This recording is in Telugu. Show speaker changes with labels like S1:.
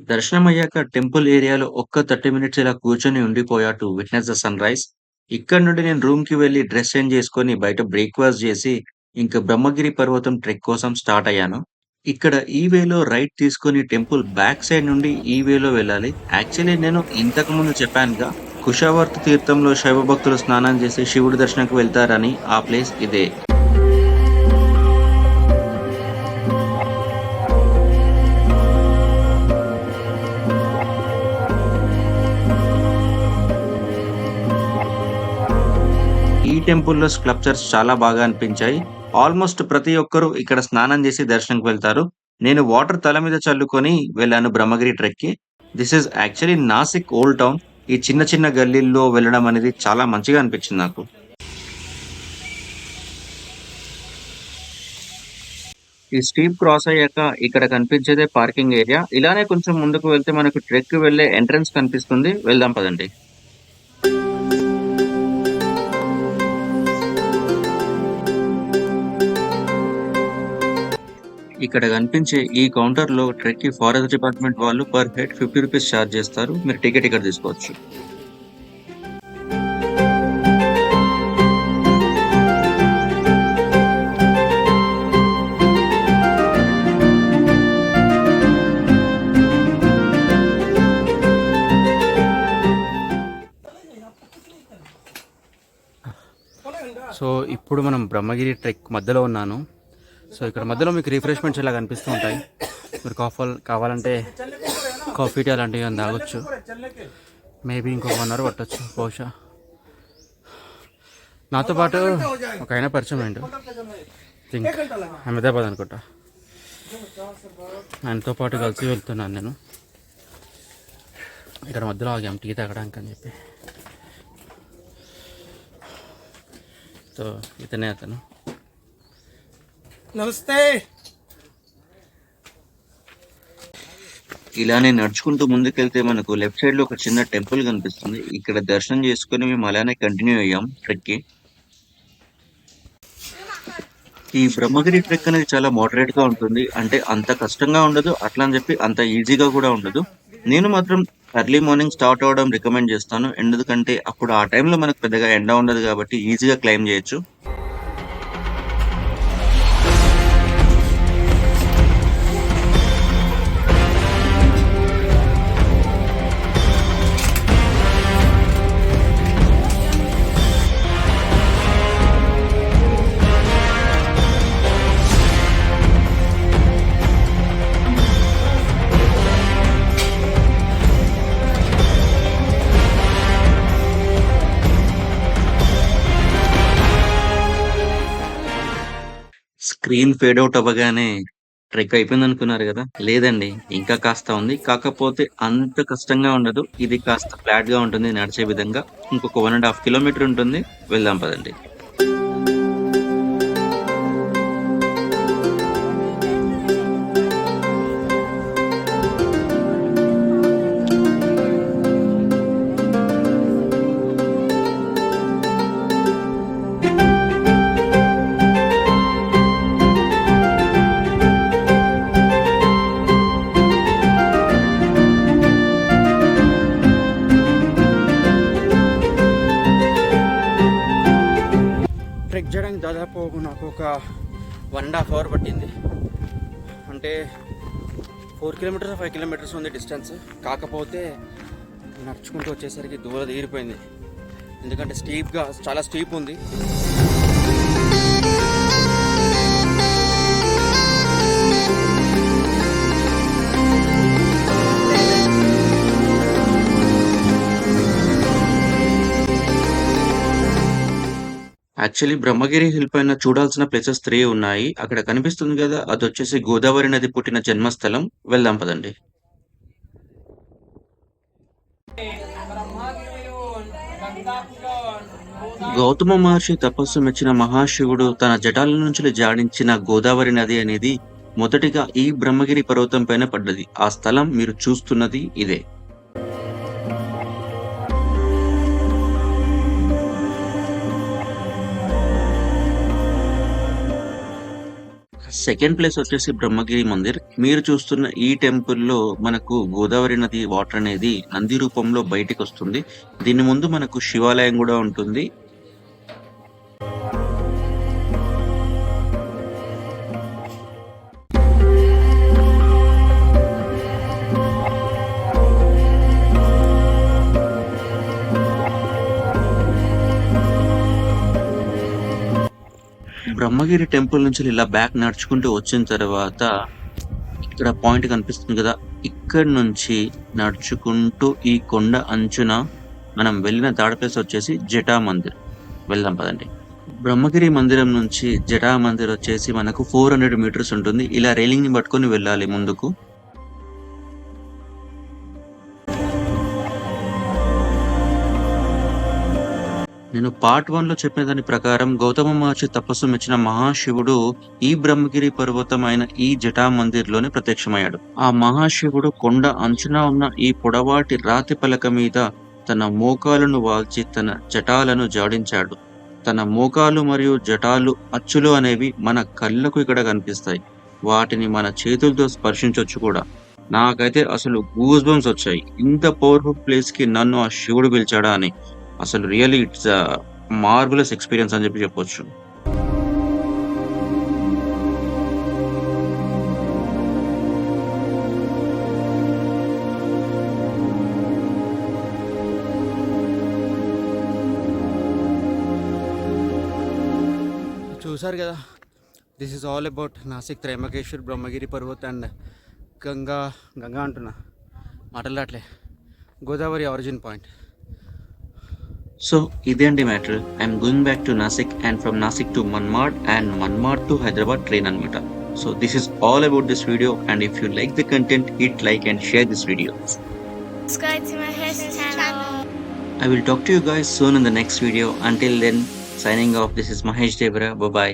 S1: దర్శనం అయ్యాక టెంపుల్ ఏరియాలో ఒక్క 30 మినిట్స్ ఇలా కూర్చొని ఉండిపోయా టు విట్‌నెస్ ద సన్‌రైజ్. ఇక్కడి నుండి నేను రూమ్‌కి వెళ్లి డ్రెస్ చేంజ్ చేసుకొని బయట బ్రేక్‌ఫాస్ట్ చేసి, ఇంక బ్రహ్మగిరి పర్వతం ట్రెక్ కోసం స్టార్ట్ అయ్యాను. ఇక్కడ ఈ వేలో రైట్ తీసుకొని టెంపుల్ బ్యాక్ సైడ్ నుండి ఈ వేలో వెళ్ళాలి. యాక్చువల్లీ నేను ఇంతకుముందు చెప్పానుగా, కుషావర్త తీర్థంలో శైవ భక్తులు స్నానం చేసి శివుడి దర్శనంకి వెళ్తారని. ఆ ప్లేస్ ఇదే. ఈ టెంపుల్‌లో స్కల్ప్చర్స్ చాలా బాగా అనిపించాయి. ఆల్‌మోస్ట్ ప్రతి ఒక్కరు ఇక్కడ స్నానం చేసి దర్శనంకి వెళ్తారు. నేను వాటర్ తల మీద చల్లుకొని వెళ్ళాను బ్రహ్మగిరి ట్రెక్‌కి. This is actually Nashik old town. ఈ చిన్న చిన్న గల్లీల్లో వెళ్ళడం అనేది చాలా మంచిగా అనిపించింది నాకు. ఈ స్టీప్ క్రాస్ అయ్యాక ఇక్కడ కనిపించేదే పార్కింగ్ ఏరియా. ఇలానే కొంచెం ముందుకు వెళ్తే మనకు ట్రెక్‌కి వెళ్ళే ఎంట్రన్స్ కనిపిస్తుంది. వెళ్దాం పదండి. ఇక్కడ కనిపించే ఈ కౌంటర్‌లో ట్రెక్‌కి ఫారెస్ట్ డిపార్ట్‌మెంట్ వాళ్ళు పర్ హెడ్ రూ. 50 చార్జ్ చేస్తారు. మీరు టికెట్ ఇక్కడ తీసుకోవచ్చు.
S2: సో ఇప్పుడు మనం బ్రహ్మగిరి ట్రెక్ మధ్యలో ఉన్నాను. సో ఇక్కడ మధ్యలో మీకు రిఫ్రెష్మెంట్స్ ఇలా కనిపిస్తూ ఉంటాయి. మీరు కావాలంటే కాఫీ టీ అలాంటివి ఏమైనా తాగొచ్చు. మేబీ ఇంకొక 1 అవర్ పట్టొచ్చు బహుశా. నాతో పాటు ఒక ఆయన పరిచయం అయ్యిండు. థింక్ అహ్మదాబాద్ అనుకుంటా. ఆయనతో పాటు కలిసి వెళ్తున్నాను నేను. ఇక్కడ మధ్యలో ఆగాం టీ తాగడానికి అని చెప్పి. సో ఇతనే అతను.
S3: నమస్తే.
S1: ఇలానే నడుచుకుంటూ ముందుకెళ్తే మనకు లెఫ్ట్ సైడ్‌లో ఒక చిన్న టెంపుల్ కనిపిస్తుంది. ఇక్కడ దర్శనం చేసుకొని మేము అలానే కంటిన్యూ అయ్యాం ట్రెక్‌కి. ఈ బ్రహ్మగిరి ట్రెక్ అనేది చాలా మోడరేట్‌గా ఉంటుంది. అంటే అంత కష్టంగా ఉండదు. అట్లా అని చెప్పి అంత ఈజీగా కూడా ఉండదు. నేను మాత్రం ఎర్లీ మార్నింగ్ స్టార్ట్ అవ్వడం రికమెండ్ చేస్తాను. ఎందుకంటే అప్పుడు ఆ టైంలో మనకు పెద్దగా ఎండ ఉండదు కాబట్టి ఈజీగా క్లైంబ్ చేయొచ్చు. స్క్రీన్ ఫేడ్ ఔట్ అవ్వగానే ట్రెక్ అయిపోయిందనుకున్నారు గదా! లేదండి. ఇంకా కాస్త ఉంది. కాకపోతే అంత కష్టంగా ఉండదు. ఇది కాస్త ఫ్లాట్‌గా ఉంటుంది నడిచే విధంగా. ఇంకొక 1 ½ కిలోమీటర్ ఉంటుంది. వెళ్దాం పదండి.
S2: ట్రెక్ చేయడానికి దాదాపు నాకు ఒక 1.5 అవర్ పట్టింది. అంటే 4 కిలోమీటర్స్ 5 కిలోమీటర్స్ ఉంది డిస్టెన్స్. కాకపోతే నడుచుకుంటూ వచ్చేసరికి దూరం తీరిపోయింది. ఎందుకంటే చాలా స్టీప్ ఉంది.
S1: యాక్చువల్లీ బ్రహ్మగిరి హిల్ పైన చూడాల్సిన ప్లేసెస్ 3 ఉన్నాయి. అక్కడ కనిపిస్తుంది గదా! అదొచ్చేసి గోదావరి నది పుట్టిన జన్మస్థలం. వెళ్దాం పదండి. గౌతమ మహర్షి తపస్సు మెచ్చిన మహాశివుడు తన జటాల నుంచి జాడించిన గోదావరి నది అనేది మొదటిగా ఈ బ్రహ్మగిరి పర్వతం పైన పడ్డది. ఆ స్థలం మీరు చూస్తున్నది ఇదే. సెకండ్ ప్లేస్ వచ్చేసి బ్రహ్మగిరి మందిర్. మీరు చూస్తున్న ఈ టెంపుల్‌లో మనకు గోదావరి నది వాటర్ అనేది నంది రూపంలో బయటికొస్తుంది. దీని ముందు మనకు శివాలయం గూడా ఉంటుంది. బ్రహ్మగిరి టెంపుల్ నుంచి ఇలా బ్యాక్ నడుచుకుంటూ వచ్చిన తర్వాత ఇక్కడ పాయింట్ కనిపిస్తుంది కదా! ఇక్కడి నుంచి నడుచుకుంటూ ఈ కొండ అంచున మనం వెళ్ళిన థర్డ్ ప్లేస్ వచ్చేసి జటా మందిర్. వెళ్దాం పదండి. బ్రహ్మగిరి మందిరం నుంచి జటా మందిర్ వచ్చేసి మనకు 400 మీటర్స్ ఉంటుంది. ఇలా రైలింగ్‌ని పట్టుకొని వెళ్ళాలి ముందుకు. నేను పార్ట్ 1లో చెప్పిన దాని ప్రకారం గౌతమ మహర్షి తపస్సు మెచ్చిన మహాశివుడు ఈ బ్రహ్మగిరి పర్వతం అయిన ఈ జటా మందిర్‌లోనే ప్రత్యక్షమయ్యాడు. ఆ మహాశివుడు కొండ అంచున ఉన్న ఈ పొడవాటి రాతి పలక మీద తన మోకాలును వాల్చి తన జటాలను జాడించాడు. తన మోకాలు మరియు జటాలు అచ్చులు అనేవి మన కళ్ళకు ఇక్కడ కనిపిస్తాయి. వాటిని మన చేతులతో స్పర్శించొచ్చు కూడా. నాకైతే అసలు గూస్ బంప్స్ వచ్చాయి. ఇంత పవర్‌ఫుల్ ప్లేస్‌కి నన్ను ఆ శివుడు పిలిచాడా అని. అసలు రియల్లీ ఇట్స్ మార్వెలస్ ఎక్స్‌పీరియన్స్ అని చెప్పొచ్చు.
S2: చూసారు కదా, this is all about Nashik Trimbakeshwar Brahmagiri Parvat and Ganga అంటున్నా మాటలు రాట్లే, గోదావరి ఆరిజిన్ పాయింట్.
S1: సో ఇదే అండి matter. I'm going back to Nashik and from Nashik to Manmad and Manmad to Hyderabad train అనమాట. So this is all about this video and if you like the content hit like and share this video.
S3: Subscribe to my channel.
S1: I will talk to you guys soon in the next video. Until then, signing off. This is Mahesh Devara. Bye bye.